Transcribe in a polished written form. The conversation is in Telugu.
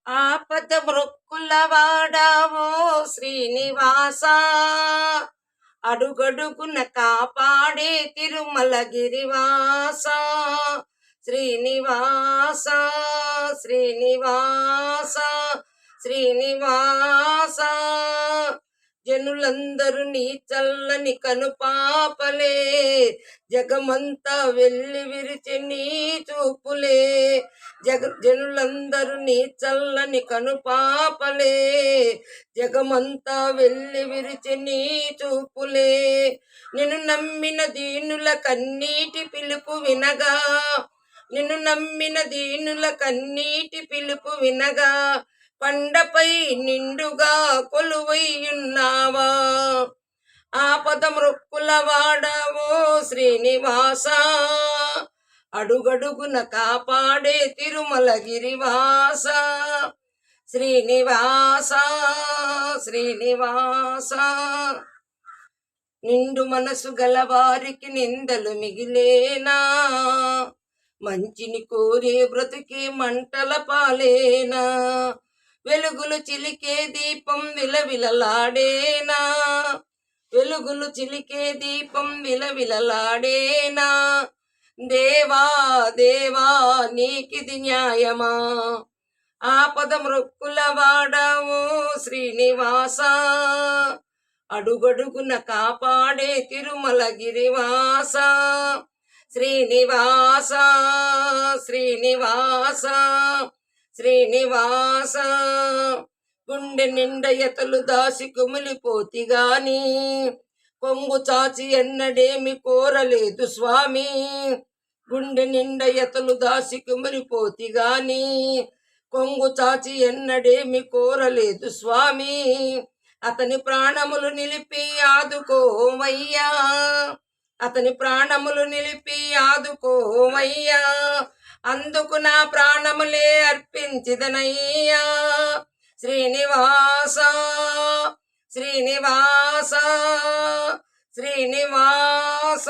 ఆపద మృక్కుల వాడావో శ్రీనివాస, అడుగడుగున కాపాడే తిరుమల గిరివాస. శ్రీనివాస శ్రీనివాస శ్రీనివాస, జనులందరూ నీ చల్లని కనుపాపలే, జగమంతా వెళ్ళి విరిచి నీ చూపులే. జనులందరూ నీ చల్లని కనుపాపలే, జగమంతా వెళ్ళి విరిచి నీ చూపులే. నిన్ను నమ్మిన దీనుల కన్నీటి పిలుపు వినగా, నిన్ను నమ్మిన దీనుల కన్నీటి పిలుపు వినగా, పండపై నిండుగా కొలువైయున్నావా. ఆపద మృక్కుల వాడావో శ్రీనివాస, అడుగడుగున కాపాడే తిరుమల గిరివాస. శ్రీనివాస శ్రీనివాస, నిండు మనసు గలవారికి నిందలు మిగిలేనా, మంచిని కోరే బ్రతుకే మంటల పాలేనా. వెలుగులు చిలికే దీపం విలవిలలాడేనా, వెలుగులు చిలికే దీపం విలవిలలాడేనా. దేవా దేవా నీకిది న్యాయమా. ఆపద మృక్కుల వాడావు శ్రీనివాస, అడుగడుగున కాపాడే తిరుమల గిరివాస. శ్రీనివాస శ్రీనివాస శ్రీనివాస, గుండె నిండయతలు దాసి కుమిలిపోతిగాని, కొంగు చాచి ఎన్నడేమి కోరలేదు స్వామి. గుండె నిండయతలు దాసి కుమిలిపోతిగాని, కొంగు చాచి ఎన్నడేమి కోరలేదు స్వామి. అతని ప్రాణములు నిలిపి ఆదుకోవయ్యా, అతని ప్రాణములు నిలిపి ఆదుకోవయ్యా. అందుకు నా ప్రాణములే అర్పించిదనయ్యా. శ్రీనివాస శ్రీనివాస శ్రీనివాస.